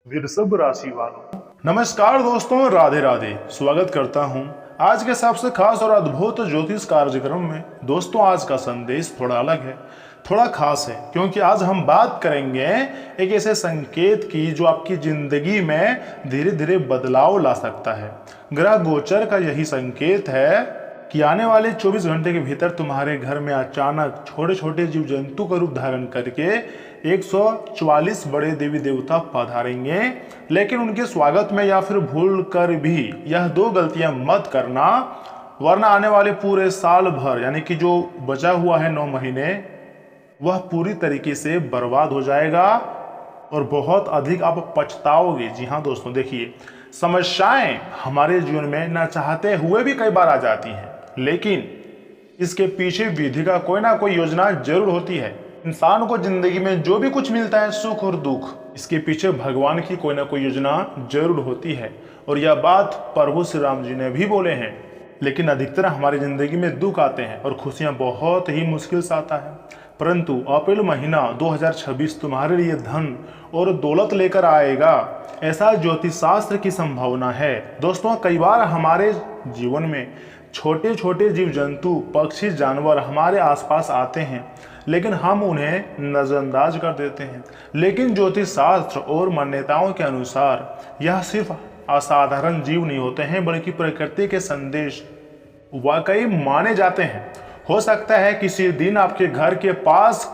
वृषभ राशि वालों, नमस्कार दोस्तों, राधे राधे। स्वागत करता हूं आज के सबसे खास और अद्भुत ज्योतिष कार्यक्रम में। दोस्तों, आज का संदेश थोड़ा अलग है, थोड़ा खास है, क्योंकि आज हम बात करेंगे एक ऐसे संकेत की जो आपकी जिंदगी में धीरे धीरे बदलाव ला सकता है। ग्रह गोचर का यही संकेत है कि आने वाले 24 घंटे के भीतर तुम्हारे घर में अचानक छोटे छोटे जीव जंतु का रूप धारण करके 144 बड़े देवी देवता पधारेंगे। लेकिन उनके स्वागत में या फिर भूल कर भी यह दो गलतियां मत करना, वरना आने वाले पूरे साल भर यानी कि जो बचा हुआ है 9 महीने, वह पूरी तरीके से बर्बाद हो जाएगा और बहुत अधिक आप पछताओगे। जी हाँ दोस्तों, देखिए, समस्याएं हमारे जीवन में ना चाहते हुए भी कई बार आ जाती हैं, लेकिन इसके पीछे विधि का कोई ना कोई योजना जरूर होती है। इंसान को जिंदगी में जो भी कुछ मिलता है, सुख और दुख, इसके पीछे भगवान की कोई ना कोई योजना जरूर होती है। और यह बात प्रभु श्री राम जी ने भी बोले हैं। लेकिन अधिकतर हमारी जिंदगी में दुख आते हैं और खुशियां बहुत ही मुश्किल से आता है। परंतु अप्रैल महीना 2026 तुम्हारे लिए धन और दौलत लेकर आएगा, ऐसा ज्योतिष शास्त्र की संभावना है। दोस्तों, कई बार हमारे जीवन में छोटे छोटे जीव जंतु, पक्षी, जानवर हमारे आसपास आते हैं, लेकिन हम उन्हें नजरअंदाज कर देते हैं। लेकिन ज्योतिष शास्त्र और मान्यताओं के अनुसार यह सिर्फ असाधारण जीव नहीं होते हैं, बल्कि प्रकृति के संदेश वाकई माने जाते हैं। हो सकता है किसी दिन आपके घर के पास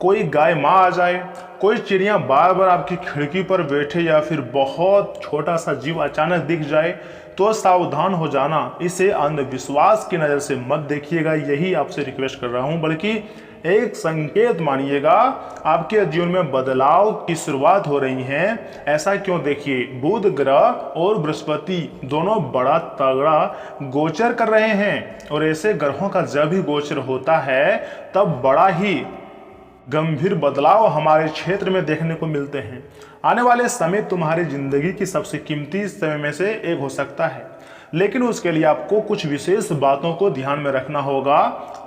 कोई गाय माँ आ जाए, कोई चिड़िया बार बार आपकी खिड़की पर बैठे, या फिर बहुत छोटा सा जीव अचानक दिख जाए, तो सावधान हो जाना। इसे अंधविश्वास की नज़र से मत देखिएगा, यही आपसे रिक्वेस्ट कर रहा हूँ, बल्कि एक संकेत मानिएगा। आपके जीवन में बदलाव की शुरुआत हो रही है। ऐसा क्यों? देखिए, बुध ग्रह और बृहस्पति दोनों बड़ा तगड़ा गोचर कर रहे हैं, और ऐसे ग्रहों का जब भी गोचर होता है तब बड़ा ही गंभीर बदलाव हमारे क्षेत्र में देखने को मिलते हैं। आने वाले समय तुम्हारी जिंदगी की सबसे कीमती समय में से एक हो सकता है, लेकिन उसके लिए आपको कुछ विशेष बातों को ध्यान में रखना होगा।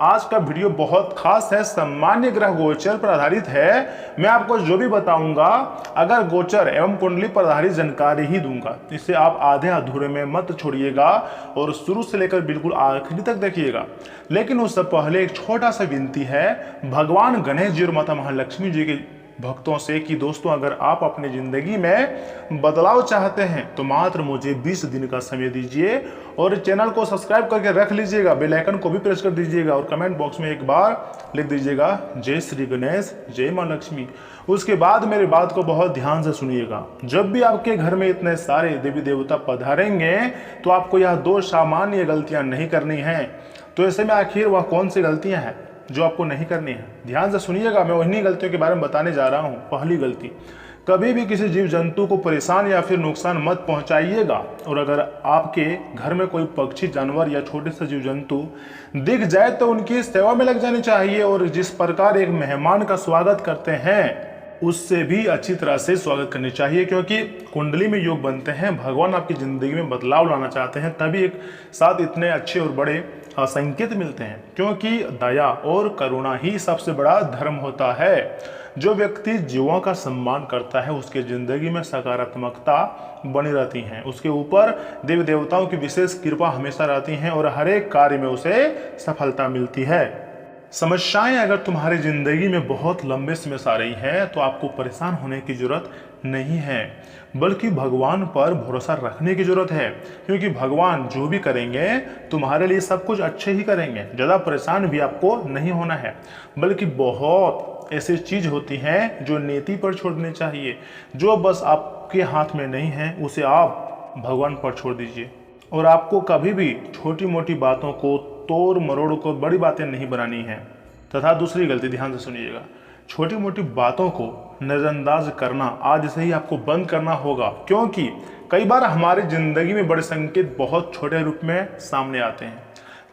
आज का वीडियो बहुत खास है, सामान्य ग्रह गोचर पर आधारित है। मैं आपको जो भी बताऊंगा, अगर गोचर एवं कुंडली पर आधारित जानकारी ही दूंगा। इसे आप आधे अधूरे में मत छोड़िएगा और शुरू से लेकर बिल्कुल आखिरी तक देखिएगा। लेकिन उससे पहले एक छोटा सा विनती है भगवान गणेश जी और माता महालक्ष्मी जी के भक्तों से कि दोस्तों, अगर आप अपनी जिंदगी में बदलाव चाहते हैं तो मात्र मुझे 20 दिन का समय दीजिए और चैनल को सब्सक्राइब करके रख लीजिएगा, बेल आइकन को भी प्रेस कर दीजिएगा और कमेंट बॉक्स में एक बार लिख दीजिएगा जय श्री गणेश, जय मां लक्ष्मी। उसके बाद मेरी बात को बहुत ध्यान से सुनिएगा। जब भी आपके घर में इतने सारे देवी देवता पधारेंगे तो आपको यह दो सामान्य गलतियां नहीं करनी है। तो ऐसे में आखिर वह कौन सी गलतियां हैं जो आपको नहीं करनी है? ध्यान से सुनिएगा, मैं उन्हीं गलतियों के बारे में बताने जा रहा हूं। पहली गलती, कभी भी किसी जीव जंतु को परेशान या फिर नुकसान मत पहुंचाइएगा। और अगर आपके घर में कोई पक्षी, जानवर या छोटे से जीव जंतु दिख जाए तो उनकी सेवा में लग जानी चाहिए। और जिस प्रकार एक मेहमान का स्वागत करते हैं, उससे भी अच्छी तरह से स्वागत करनी चाहिए, क्योंकि कुंडली में योग बनते हैं। भगवान आपकी जिंदगी में बदलाव लाना चाहते हैं, तभी एक साथ इतने अच्छे और बड़े संकेत मिलते हैं। क्योंकि दया और करुणा ही सबसे बड़ा धर्म होता है। जो व्यक्ति जीवों का सम्मान करता है, उसके जिंदगी में सकारात्मकता बनी रहती है, उसके ऊपर देवी देवताओं की विशेष कृपा हमेशा रहती है और हर एक कार्य में उसे सफलता मिलती है। समस्याएं अगर तुम्हारी जिंदगी में बहुत लंबे समय से आ रही है तो आपको परेशान होने की जरूरत नहीं है, बल्कि भगवान पर भरोसा रखने की जरूरत है। क्योंकि भगवान जो भी करेंगे तुम्हारे लिए सब कुछ अच्छे ही करेंगे। ज़्यादा परेशान भी आपको नहीं होना है, बल्कि बहुत ऐसी चीज होती हैं जो नीति पर छोड़नी चाहिए। जो बस आपके हाथ में नहीं है, उसे आप भगवान पर छोड़ दीजिए। और आपको कभी भी छोटी मोटी बातों को, तोड़ मरोड़ को बड़ी बातें नहीं बनानी है। तथा दूसरी गलती, ध्यान से सुनिएगा, छोटी मोटी बातों को नजरअंदाज करना आज से ही आपको बंद करना होगा। क्योंकि कई बार हमारी जिंदगी में बड़े संकेत बहुत छोटे रूप में सामने आते हैं,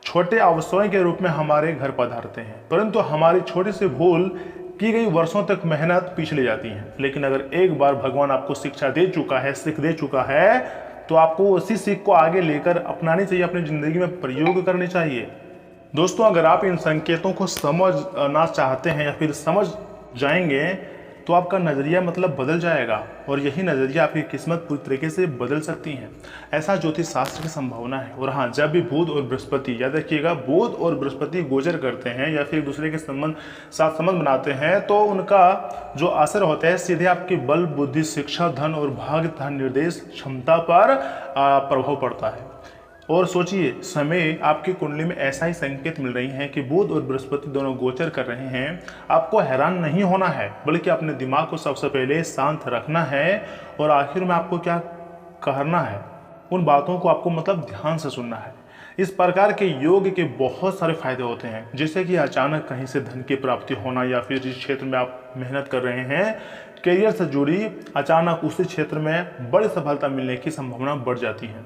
छोटे अवसरों के रूप में हमारे घर पधारते हैं, परंतु हमारी छोटी सी भूल की गई वर्षों तक मेहनत पीछे ले जाती है। लेकिन अगर एक बार भगवान आपको शिक्षा दे चुका है, सीख दे चुका है, तो आपको उसी सीख को आगे लेकर अपनानी चाहिए, अपनी जिंदगी में प्रयोग करनी चाहिए। दोस्तों, अगर आप इन संकेतों को समझना चाहते हैं या फिर समझ जाएंगे तो आपका नज़रिया मतलब बदल जाएगा और यही नज़रिया आपकी किस्मत पूरी तरीके से बदल सकती है। ऐसा ज्योतिष शास्त्र की संभावना है। और हाँ, जब भी बुध और बृहस्पति, याद रखिएगा, बुध और बृहस्पति गोचर करते हैं या फिर एक दूसरे के साथ संबंध बनाते हैं तो उनका जो असर होता है सीधे आपके बल, बुद्धि, शिक्षा, धन और भाग्य तथा निर्देश क्षमता पर प्रभाव पड़ता है। और सोचिए, समय आपकी कुंडली में ऐसा ही संकेत मिल रही है कि बुध और बृहस्पति दोनों गोचर कर रहे हैं। आपको हैरान नहीं होना है, बल्कि अपने दिमाग को सबसे पहले शांत रखना है और आखिर में आपको क्या करना है, उन बातों को आपको मतलब ध्यान से सुनना है। इस प्रकार के योग के बहुत सारे फायदे होते हैं, जैसे कि अचानक कहीं से धन की प्राप्ति होना या फिर जिस क्षेत्र में आप मेहनत कर रहे हैं करियर से जुड़ी अचानक उसी क्षेत्र में बड़ी सफलता मिलने की संभावना बढ़ जाती है।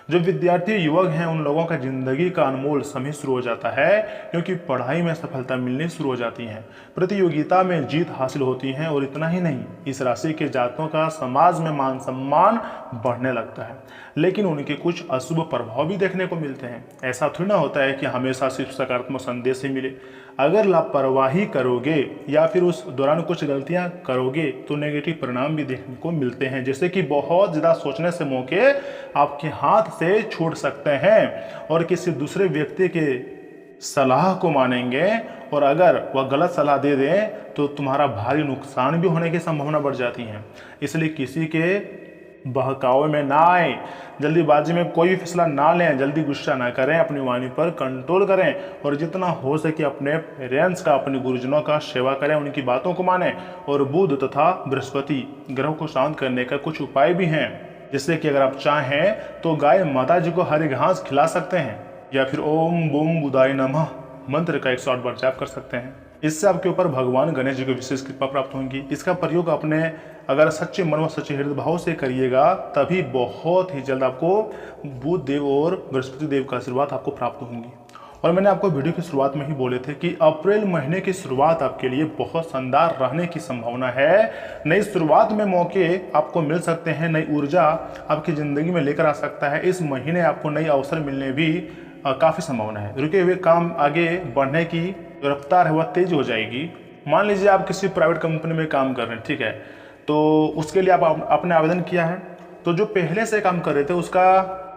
जो विद्यार्थी युवक हैं उन लोगों का जिंदगी का अनमोल समय शुरू हो जाता है, क्योंकि पढ़ाई में सफलता मिलनी शुरू हो जाती है, प्रतियोगिता में जीत हासिल होती है। और इतना ही नहीं, इस राशि के जातकों का समाज में मान सम्मान बढ़ने लगता है। लेकिन उनके कुछ अशुभ प्रभाव भी देखने को मिलते हैं। ऐसा थोड़ी ना होता है कि हमेशा सिर्फ सकारात्मक संदेश ही मिले। अगर लापरवाही करोगे या फिर उस दौरान कुछ गलतियां करोगे तो नेगेटिव परिणाम भी देखने को मिलते हैं, जैसे कि बहुत ज़्यादा सोचने से मौके आपके हाथ से छूट सकते हैं और किसी दूसरे व्यक्ति के सलाह को मानेंगे और अगर वह गलत सलाह दे दे तो तुम्हारा भारी नुकसान भी होने की संभावना बढ़ जाती है। इसलिए किसी के बहकावे में ना आए, जल्दीबाजी में कोई फैसला ना लें, जल्दी गुस्सा ना करें, अपनी वाणी पर कंट्रोल करें और जितना हो सके अपने पेरेंट्स का, अपने गुरुजनों का सेवा करें, उनकी बातों को मानें। और बुध तथा बृहस्पति ग्रह को शांत करने का कुछ उपाय भी हैं, जैसे कि अगर आप चाहें तो गाय माता जी को हरी घास खिला सकते हैं या फिर ओम बूम बुधाय नमः मंत्र का 108 बार जाप कर सकते हैं। इससे आपके ऊपर भगवान गणेश जी की विशेष कृपा प्राप्त होगी। इसका प्रयोग अपने अगर सच्चे मन व सच्चे हृदय भाव से करिएगा तभी बहुत ही जल्द आपको बुध देव और बृहस्पति देव का आशीर्वाद आपको प्राप्त होंगी। और मैंने आपको वीडियो की शुरुआत में ही बोले थे कि अप्रैल महीने की शुरुआत आपके लिए बहुत शानदार रहने की संभावना है। नई शुरुआत में मौके आपको मिल सकते हैं, नई ऊर्जा आपकी ज़िंदगी में लेकर आ सकता है। इस महीने आपको नई अवसर मिलने भी काफ़ी संभावना है। रुके हुए काम आगे बढ़ने की जो रफ्तार है वह तेज हो जाएगी। मान लीजिए आप किसी प्राइवेट कंपनी में काम कर रहे हैं, ठीक है, तो उसके लिए आप आपने आवेदन किया है, तो जो पहले से काम कर रहे थे उसका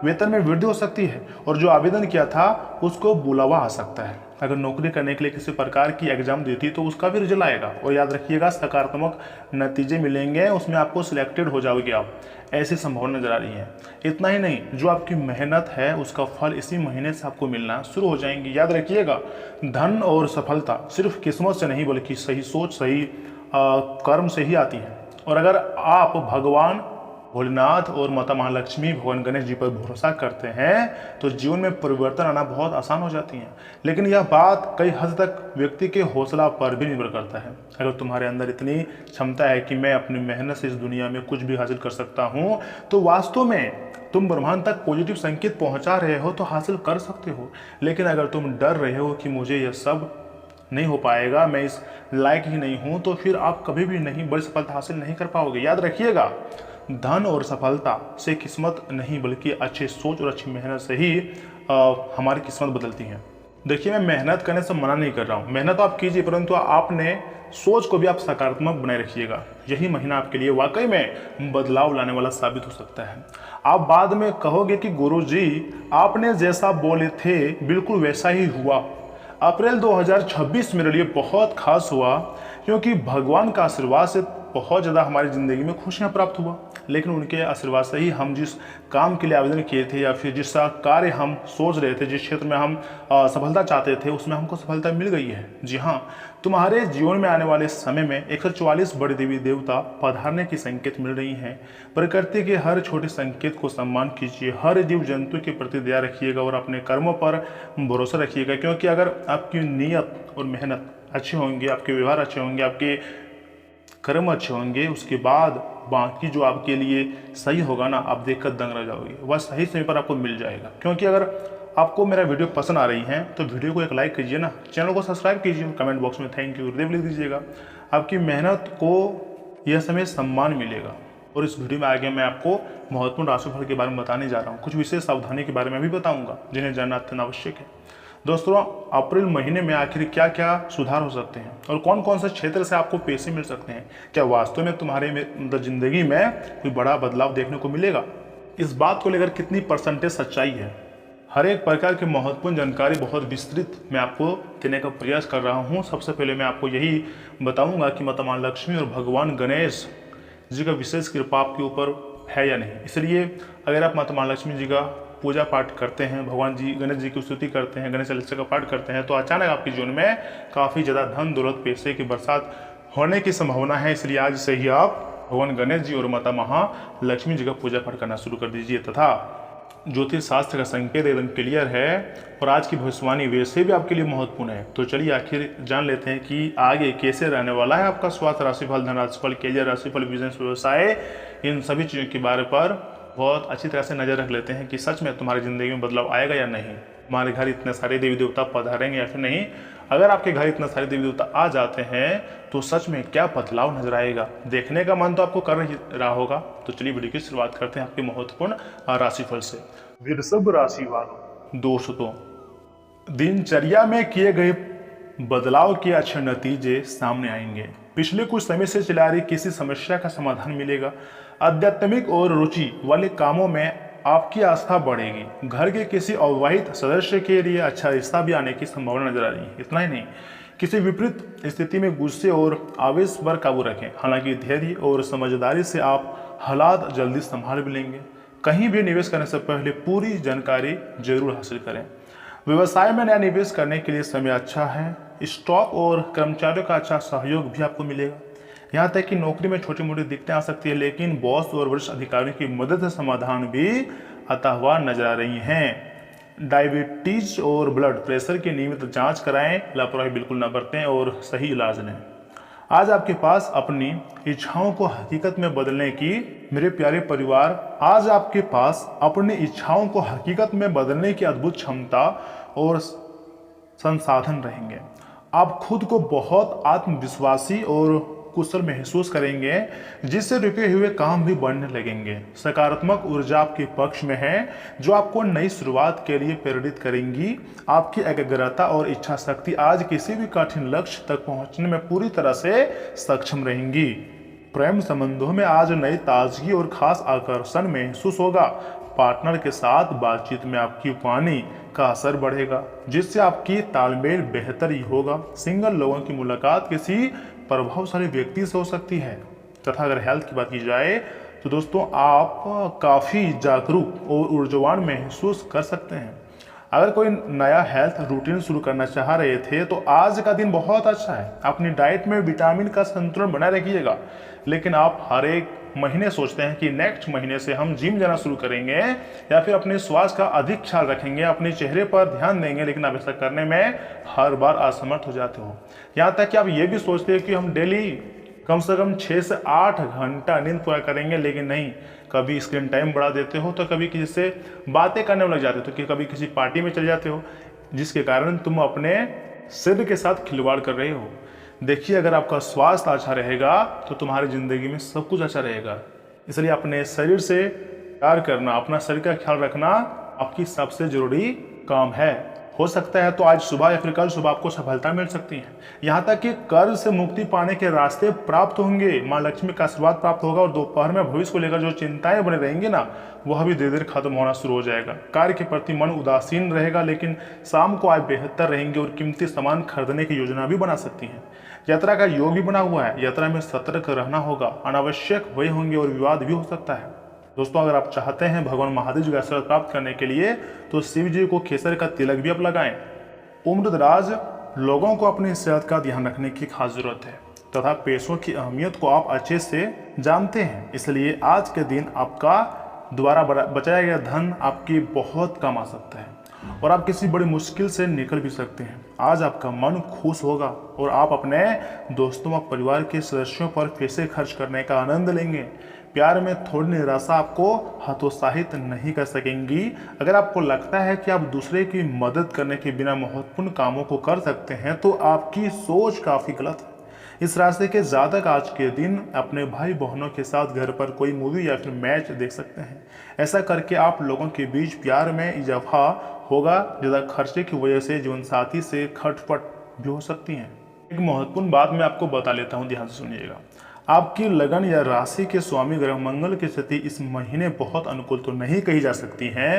वेतन में वृद्धि हो सकती है और जो आवेदन किया था उसको बुलावा आ सकता है। अगर नौकरी करने के लिए किसी प्रकार की एग्जाम दी थी तो उसका भी रिजल्ट आएगा और याद रखिएगा सकारात्मक नतीजे मिलेंगे, उसमें आपको सिलेक्टेड हो जाओगे आप, ऐसी संभावना नजर आ रही है। इतना ही नहीं, जो आपकी मेहनत है उसका फल इसी महीने से आपको मिलना शुरू हो जाएंगे। याद रखिएगा, धन और सफलता सिर्फ किस्मत से नहीं बल्कि सही सोच, सही कर्म से ही आती है। और अगर आप भगवान भोलेनाथ और माता महालक्ष्मी, भगवान गणेश जी पर भरोसा करते हैं तो जीवन में परिवर्तन आना बहुत आसान हो जाती है। लेकिन यह बात कई हद तक व्यक्ति के हौसला पर भी निर्भर करता है। अगर तुम्हारे अंदर इतनी क्षमता है कि मैं अपनी मेहनत से इस दुनिया में कुछ भी हासिल कर सकता हूँ, तो वास्तव में तुम ब्रह्मांड तक पॉजिटिव संकेत पहुँचा रहे हो तो हासिल कर सकते हो। लेकिन अगर तुम डर रहे हो कि मुझे यह सब नहीं हो पाएगा, मैं इस लायक ही नहीं हूँ, तो फिर आप कभी भी नहीं बड़ी सफलता हासिल नहीं कर पाओगे। याद रखिएगा, धन और सफलता से किस्मत नहीं बल्कि अच्छी सोच और अच्छी मेहनत से ही हमारी किस्मत बदलती है। देखिए, मैं मेहनत करने से मना नहीं कर रहा हूँ, मेहनत तो आप कीजिए, परंतु आपने सोच को भी आप सकारात्मक बनाए रखिएगा। यही महीना आपके लिए वाकई में बदलाव लाने वाला साबित हो सकता है। आप बाद में कहोगे कि गुरुजी आपने जैसा बोले थे बिल्कुल वैसा ही हुआ। अप्रैल 2026 मेरे लिए बहुत खास हुआ क्योंकि भगवान का आशीर्वाद से बहुत ज़्यादा हमारी ज़िंदगी में खुशियाँ प्राप्त हुआ। लेकिन उनके आशीर्वाद से ही हम जिस काम के लिए आवेदन किए थे या फिर जिस कार्य हम सोच रहे थे, जिस क्षेत्र में हम सफलता चाहते थे, उसमें हमको सफलता मिल गई है। जी हाँ, तुम्हारे जीवन में आने वाले समय में 144 बड़े देवी देवता पधारने की संकेत मिल रही हैं। प्रकृति के हर छोटे संकेत को सम्मान कीजिए, हर जीव जंतु के प्रति दया रखिएगा और अपने कर्मों पर भरोसा रखिएगा। क्योंकि अगर आपकी नीयत और मेहनत अच्छी होंगी, आपके व्यवहार अच्छे होंगे, आपके कर्म अच्छे होंगे, उसके बाद बाकी जो आपके लिए सही होगा ना, आप देखकर दंग रह जाओगे, वह सही समय पर आपको मिल जाएगा। क्योंकि अगर आपको मेरा वीडियो पसंद आ रही है तो वीडियो को एक लाइक कीजिए ना, चैनल को सब्सक्राइब कीजिए, कमेंट बॉक्स में थैंक यू हृदय लिख दीजिएगा। आपकी मेहनत को यह समय सम्मान मिलेगा। और इस वीडियो में आगे मैं आपको महत्वपूर्ण राशिफल के बारे में बताने जा रहा हूँ। कुछ विशेष सावधानी के बारे में भी बताऊँगा जिन्हें जानना अत्यंत आवश्यक है। दोस्तों अप्रैल महीने में आखिर क्या क्या सुधार हो सकते हैं और कौन कौन से क्षेत्र से आपको पैसे मिल सकते हैं, क्या वास्तव में तुम्हारे मतलब जिंदगी में कोई बड़ा बदलाव देखने को मिलेगा, इस बात को लेकर कितनी परसेंटेज सच्चाई है। हर एक प्रकार की महत्वपूर्ण जानकारी बहुत विस्तृत मैं आपको देने का प्रयास कर रहा हूँ। सबसे पहले मैं आपको यही बताऊंगा कि माता माँ लक्ष्मी और भगवान गणेश जी का विशेष कृपा आपके ऊपर है या नहीं। इसलिए अगर आप माता माँ लक्ष्मी जी का पूजा पाठ करते हैं, भगवान जी गणेश जी की स्तुति करते हैं, गणेश चालीसा का पाठ करते हैं, तो अचानक आपके जीवन में काफ़ी ज़्यादा धन दौलत पैसे की बरसात होने की संभावना है। इसलिए आज से ही आप भगवान गणेश जी और माता महालक्ष्मी जी का पूजा पाठ करना शुरू कर दीजिए। तथा ज्योतिष शास्त्र का संकेत एकदम क्लियर है और आज की भविष्यवाणी वैसे भी आपके लिए महत्वपूर्ण है। तो चलिए आखिर जान लेते हैं कि आगे कैसे रहने वाला है आपका स्वास्थ्य राशिफल, धन राशिफल, कैरियर राशिफल, बिजनेस, व्यवसाय, इन सभी चीज़ों के बारे पर बहुत अच्छी तरह से नज़र रख लेते हैं कि सच में तुम्हारी ज़िंदगी में बदलाव आएगा या नहीं। तुम्हारे घर इतने सारे देवी देवता पधारेंगे या फिर नहीं। अगर आपके घर इतने सारे देवी देवता आ जाते हैं तो सच में क्या बदलाव नजर आएगा, देखने का मन तो आपको कर ही रहा होगा। तो चलिए वीडियो की शुरुआत करते हैं आपके महत्वपूर्ण राशिफल से। वृषभ राशि वालों, दोस्तों दिनचर्या में किए गए बदलाव के अच्छे नतीजे सामने आएंगे। पिछले कुछ समय से चला रही किसी समस्या का समाधान मिलेगा। आध्यात्मिक और रुचि वाले कामों में आपकी आस्था बढ़ेगी। घर के किसी अविवाहित सदस्य के लिए अच्छा रिश्ता भी आने की संभावना नजर आ रही है। इतना ही नहीं, किसी विपरीत स्थिति में गुस्से और आवेश पर काबू रखें। हालांकि धैर्य और समझदारी से आप हालात जल्दी संभाल भी लेंगे। कहीं भी निवेश करने से पहले पूरी जानकारी जरूर हासिल करें। व्यवसाय में नया निवेश करने के लिए समय अच्छा है। स्टॉक और कर्मचारियों का अच्छा सहयोग भी आपको मिलेगा। यहाँ तक कि नौकरी में छोटी मोटी दिक्कतें आ सकती है, लेकिन बॉस और वरिष्ठ अधिकारियों की मदद से समाधान भी आता हुआ नजर आ रही हैं। डायबिटीज और ब्लड प्रेशर की नियमित जांच कराएं, लापरवाही बिल्कुल न बरतें और सही इलाज लें। आज आपके पास अपनी इच्छाओं को हकीकत में बदलने की, मेरे प्यारे परिवार, आज आपके पास अपनी इच्छाओं को हकीकत में बदलने की अद्भुत क्षमता और संसाधन रहेंगे। आप खुद को बहुत आत्मविश्वासी और कुशल महसूस करेंगे, जिससे रुके हुए काम भी बढ़ने लगेंगे। सकारात्मक ऊर्जा आपके पक्ष में है, जो आपको नई शुरुआत के लिए प्रेरित करेंगी। आपकी एकाग्रता और इच्छा शक्ति आज किसी भी कठिन लक्ष्य तक पहुंचने में पूरी तरह से सक्षम रहेंगी। प्रेम संबंधों में आज नई ताजगी और खास आकर्षण महसूस होगा। पार्टनर के साथ बातचीत में आपकी वाणी का असर बढ़ेगा, जिससे आपकी तालमेल बेहतर ही होगा। सिंगल लोगों की मुलाकात किसी प्रभावशाली व्यक्ति से हो सकती है। तथा अगर हेल्थ की बात की जाए तो दोस्तों आप काफ़ी जागरूक और ऊर्जावान महसूस कर सकते हैं। अगर कोई नया हेल्थ रूटीन शुरू करना चाह रहे थे तो आज का दिन बहुत अच्छा है। अपनी डाइट में विटामिन का संतुलन बनाए रखिएगा। लेकिन आप हर एक महीने सोचते हैं कि नेक्स्ट महीने से हम जिम जाना शुरू करेंगे या फिर अपने स्वास्थ्य का अधिक ख्याल रखेंगे, अपने चेहरे पर ध्यान देंगे, लेकिन आप ऐसा करने में हर बार असमर्थ हो जाते हो। यहाँ तक कि आप ये भी सोचते हैं कि हम डेली कम से कम 6 से 8 घंटा नींद पूरा करेंगे, लेकिन नहीं, कभी स्क्रीन टाइम बढ़ा देते हो तो कभी किसी से बातें करने में लग जाते हो, तो कभी किसी पार्टी में चले जाते हो, जिसके कारण तुम अपने शरीर के साथ खिलवाड़ कर रहे हो। देखिए, अगर आपका स्वास्थ्य अच्छा रहेगा तो तुम्हारी ज़िंदगी में सब कुछ अच्छा रहेगा। इसलिए अपने शरीर से प्यार करना, अपना शरीर का ख्याल रखना आपकी सबसे ज़रूरी काम है। हो सकता है तो आज सुबह या फिर कल सुबह आपको सफलता मिल सकती है। यहाँ तक कि कर्ज से मुक्ति पाने के रास्ते प्राप्त होंगे। माँ लक्ष्मी का आशीर्वाद प्राप्त होगा और दोपहर में भविष्य को लेकर जो चिंताएं बने रहेंगी ना, वह भी धीरे धीरे खत्म होना शुरू हो जाएगा। कार्य के प्रति मन उदासीन रहेगा, लेकिन शाम को आप बेहतर रहेंगे और कीमती सामान खरीदने की योजना भी बना सकती हैं। यात्रा का योग भी बना हुआ है। यात्रा में सतर्क रहना होगा, अनावश्यक वही होंगे और विवाद भी हो सकता है। दोस्तों, अगर आप चाहते हैं भगवान महादेव जी का आशीर्वाद प्राप्त करने के लिए तो शिव जी को केसर का तिलक भी आप लगाएं। उम्रदराज लोगों को अपनी सेहत का ध्यान रखने की खास जरूरत है तथा पैसों की अहमियत को आप अच्छे से जानते हैं। इसलिए आज के दिन आपका द्वारा बचाया गया धन आपकी बहुत काम आ सकता है और आप किसी बड़ी मुश्किल से निकल भी सकते हैं। आज आपका मन खुश होगा और आप अपने दोस्तों व परिवार के सदस्यों पर पैसे खर्च करने का आनंद लेंगे। प्यार में थोड़ी निराशा आपको हतोत्साहित नहीं कर सकेंगी। अगर आपको लगता है कि आप दूसरे की मदद करने के बिना महत्वपूर्ण कामों को कर सकते हैं तो आपकी सोच काफ़ी गलत है। इस राशि के जातक आज के दिन अपने भाई बहनों के साथ घर पर कोई मूवी या फिर मैच देख सकते हैं। ऐसा करके आप लोगों के बीच प्यार में इजाफा होगा। ज़्यादा खर्चे की वजह से जीवन साथी से खटपट भी हो सकती हैं। एक महत्वपूर्ण बात मैं आपको बता लेता हूं, ध्यान से सुनिएगा। आपकी लगन या राशि के स्वामी ग्रह मंगल की स्थिति इस महीने बहुत अनुकूल तो नहीं कही जा सकती है।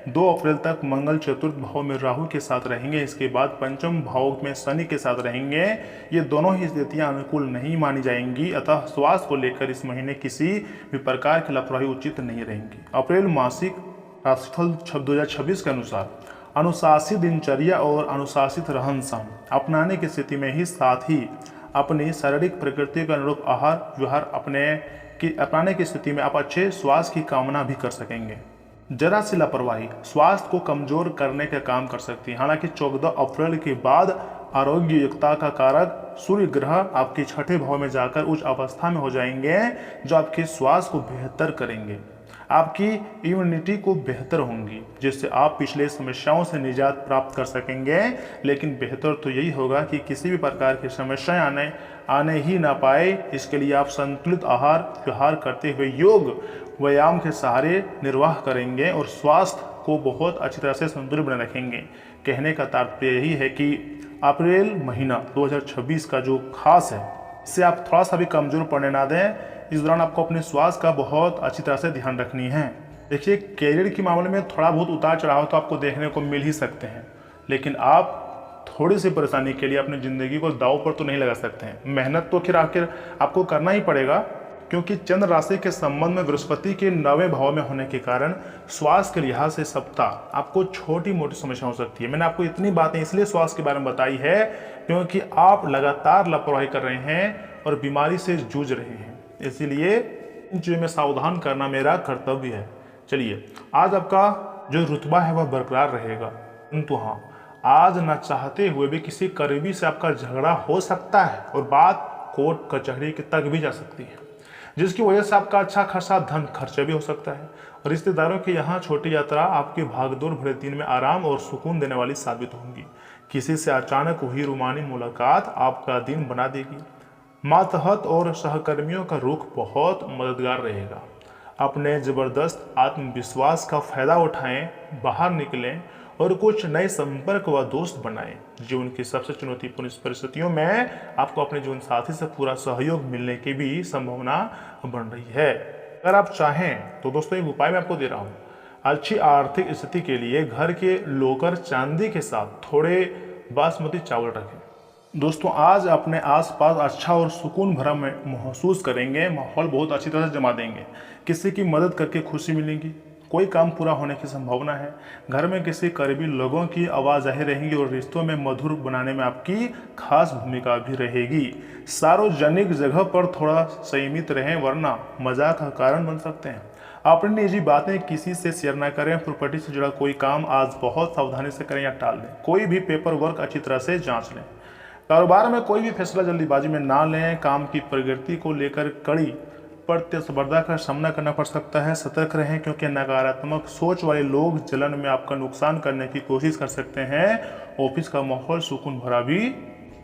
2 अप्रैल तक मंगल चतुर्थ भाव में राहु के साथ रहेंगे, इसके बाद पंचम भाव में शनि के साथ रहेंगे। ये दोनों ही स्थितियां अनुकूल नहीं मानी जाएंगी, अतः स्वास्थ्य को लेकर इस महीने किसी भी प्रकार की लापरवाही उचित नहीं रहेंगी। अप्रैल मासिक राशिफल 2026 के अनुसार अनुशासित दिनचर्या और अनुशासित रहन सहन अपनाने की स्थिति में ही साथ ही अपनी शारीरिक प्रकृति के अनुरूप आहार व्यवहार अपनाने की स्थिति में आप अच्छे स्वास्थ्य की कामना भी कर सकेंगे। जरा सी लापरवाही स्वास्थ्य को कमजोर करने का काम कर सकती है। हालांकि 14 अप्रैल के बाद आरोग्य युक्ता का कारक सूर्य ग्रह आपके छठे भाव में जाकर उच्च अवस्था में हो जाएंगे, जो आपके स्वास्थ्य को बेहतर करेंगे, आपकी इम्यूनिटी को बेहतर होंगी, जिससे आप पिछले समस्याओं से निजात प्राप्त कर सकेंगे। लेकिन बेहतर तो यही होगा कि किसी भी प्रकार की समस्याएं आने ही ना पाए। इसके लिए आप संतुलित आहार विहार करते हुए योग व्यायाम के सहारे निर्वाह करेंगे और स्वास्थ्य को बहुत अच्छी तरह से संतुलित बने रखेंगे। कहने का तात्पर्य यही है कि अप्रैल महीना 2026 का जो खास है, इससे आप थोड़ा सा भी कमजोर पड़ने ना दें। इस दौरान आपको अपने स्वास्थ्य का बहुत अच्छी तरह से ध्यान रखनी है। देखिए, कैरियर के मामले में थोड़ा बहुत उतार चढ़ाव तो आपको देखने को मिल ही सकते हैं, लेकिन आप थोड़ी सी परेशानी के लिए अपनी ज़िंदगी को दांव पर तो नहीं लगा सकते हैं। मेहनत तो फिर आखिर आपको करना ही पड़ेगा, क्योंकि चंद्र राशि के संबंध में बृहस्पति के 9वें भाव में होने के कारण स्वास्थ्य के लिहाज से सप्ताह आपको छोटी मोटी समस्या हो सकती है। मैंने आपको इतनी बातें इसलिए स्वास्थ्य के बारे में बताई है क्योंकि आप लगातार लापरवाही कर रहे हैं और बीमारी से जूझ रहे हैं, इसीलिए इन चीज़ों में सावधान करना मेरा कर्तव्य है। चलिए, आज आपका जो रुतबा है वह बरकरार रहेगा, किंतु हाँ, आज न चाहते हुए भी किसी करीबी से आपका झगड़ा हो सकता है और बात कोर्ट कचहरी के तक भी जा सकती है, जिसकी वजह से आपका अच्छा खासा धन खर्चा भी हो सकता है। रिश्तेदारों के यहाँ छोटी यात्रा आपके भागदौड़ भरे दिन में आराम और सुकून देने वाली साबित होंगी। किसी से अचानक हुई रूमानी मुलाकात आपका दिन बना देगी। मातहत और सहकर्मियों का रुख बहुत मददगार रहेगा। अपने ज़बरदस्त आत्मविश्वास का फायदा उठाएं, बाहर निकलें और कुछ नए संपर्क व दोस्त बनाएं। जीवन की सबसे चुनौतीपूर्ण परिस्थितियों में आपको अपने जीवन साथी से पूरा सहयोग मिलने की भी संभावना बन रही है। अगर आप चाहें तो दोस्तों, एक उपाय मैं आपको दे रहा हूँ। अच्छी आर्थिक स्थिति के लिए घर के लोकर चांदी के साथ थोड़े बासमती चावल रखें। दोस्तों, आज अपने आसपास अच्छा और सुकून भरा महसूस करेंगे, माहौल बहुत अच्छी तरह से जमा देंगे। किसी की मदद करके खुशी मिलेगी, कोई काम पूरा होने की संभावना है। घर में किसी करीबी लोगों की आवाजाही रहेगी और रिश्तों में मधुर बनाने में आपकी खास भूमिका भी रहेगी। सार्वजनिक जगह पर थोड़ा संयमित रहें, वरना मजाक का कारण बन सकते हैं। अपनी निजी बातें किसी से शेयर ना करें। प्रॉपर्टी से जुड़ा कोई काम आज बहुत सावधानी से करें या टाल दें। कोई भी पेपर वर्क अच्छी तरह से जांच लें। कारोबार में कोई भी फैसला जल्दीबाजी में ना लें। काम की प्रगति को लेकर कड़ी प्रतिस्पर्धा का सामना करना पड़ सकता है। सतर्क रहें, क्योंकि नकारात्मक सोच वाले लोग जलन में आपका नुकसान करने की कोशिश कर सकते हैं। ऑफिस का माहौल सुकून भरा भी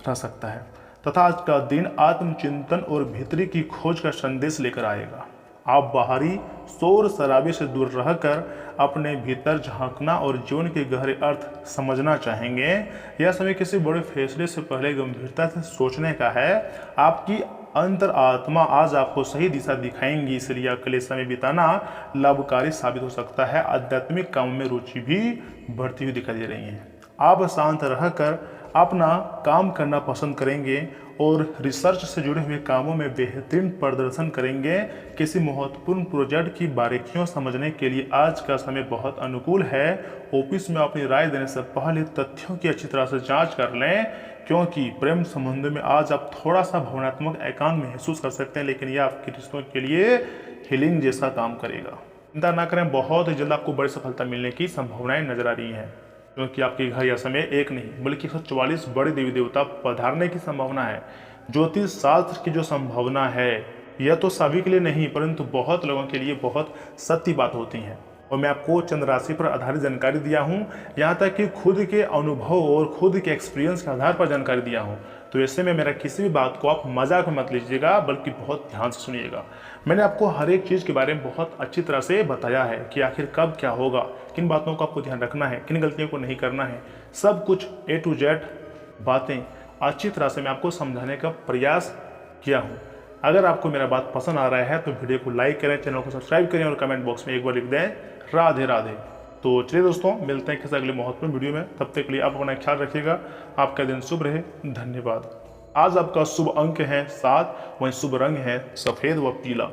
रह सकता है तथा आज का दिन आत्मचिंतन और भीतरी की खोज का संदेश लेकर आएगा। आप बाहरी शोर शराबे से दूर रहकर अपने भीतर झांकना और जीवन के गहरे अर्थ समझना चाहेंगे। यह समय किसी बड़े फैसले से पहले गंभीरता से सोचने का है। आपकी अंतर आत्मा आज आपको सही दिशा दिखाएंगी, इसलिए अकेले समय बिताना लाभकारी साबित हो सकता है। आध्यात्मिक काम में रुचि भी बढ़ती हुई दिखाई दे रही है। आप शांत रहकर अपना काम करना पसंद करेंगे और रिसर्च से जुड़े हुए कामों में बेहतरीन प्रदर्शन करेंगे। किसी महत्वपूर्ण प्रोजेक्ट की बारीकियों समझने के लिए आज का समय बहुत अनुकूल है। ऑफिस में अपनी राय देने से पहले तथ्यों की अच्छी तरह से जांच कर लें, क्योंकि प्रेम संबंध में आज आप थोड़ा सा भावनात्मक एकांत महसूस कर सकते हैं, लेकिन यह आपके रिश्तों के लिए हीलिंग जैसा काम करेगा। चिंता ना करें, बहुत ही जल्द आपको बड़ी सफलता मिलने की संभावनाएं नजर आ रही हैं, क्योंकि आपके घर यह समय एक नहीं बल्कि 144 बड़े देवी देवता पधारने की संभावना है। ज्योतिष शास्त्र की जो संभावना है, यह तो सभी के लिए नहीं परंतु बहुत लोगों के लिए बहुत सत्य बात होती है। और मैं आपको चंद्र राशि पर आधारित जानकारी दिया हूँ, यहाँ तक कि खुद के अनुभव और खुद के एक्सपीरियंस के आधार पर जानकारी दिया हूँ। तो ऐसे में मेरा किसी भी बात को आप मजाक में मत लीजिएगा, बल्कि बहुत ध्यान से सुनिएगा। मैंने आपको हर एक चीज़ के बारे में बहुत अच्छी तरह से बताया है कि आखिर कब क्या होगा, किन बातों का आपको ध्यान रखना है, किन गलतियों को नहीं करना है। सब कुछ A to Z बातें अच्छी तरह से मैं आपको समझाने का प्रयास किया हूँ। अगर आपको मेरा बात पसंद आ रहा है तो वीडियो को लाइक करें, चैनल को सब्सक्राइब करें और कमेंट बॉक्स में एक बार लिख दें राधे राधे। तो चलिए दोस्तों, मिलते हैं किसी अगले महत्वपूर्ण वीडियो में। तब तक के लिए आप अपना ख्याल रखिएगा। आपका दिन शुभ रहे। धन्यवाद। आज आपका शुभ अंक है 7, वहीं शुभ रंग है सफ़ेद व पीला।